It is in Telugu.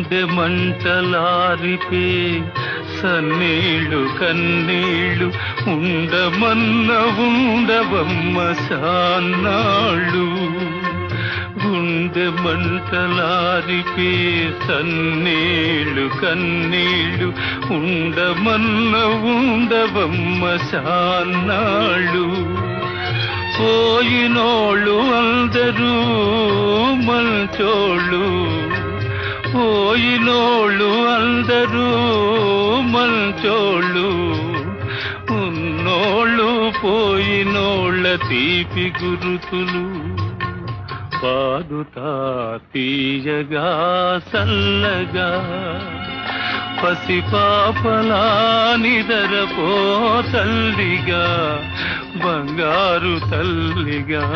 గుండె మంటలారిపే సన్నీళ్ళు కన్నీళ్ళు ఉండమన్న ఉండవమ్మ సాన్నాళ్ళు. గుండె మంటలారిపే సన్నీళ్ళు కన్నీళ్ళు ఉండమన్న ఉండవమ్మ సాన్నాళ్ళు. పోయినోళ్ళు అందరూ మంచోళ్ళు, పోయినోళ్ళు అందరూ మంచోళ్ళు, ఉన్నోళ్ళు పోయినోళ్ళ తీపి గురుతులు పాడుతా తీయగా సల్లగా. పసిపాపలా నిదరపో తల్లిగా, బంగారు తల్లిగా.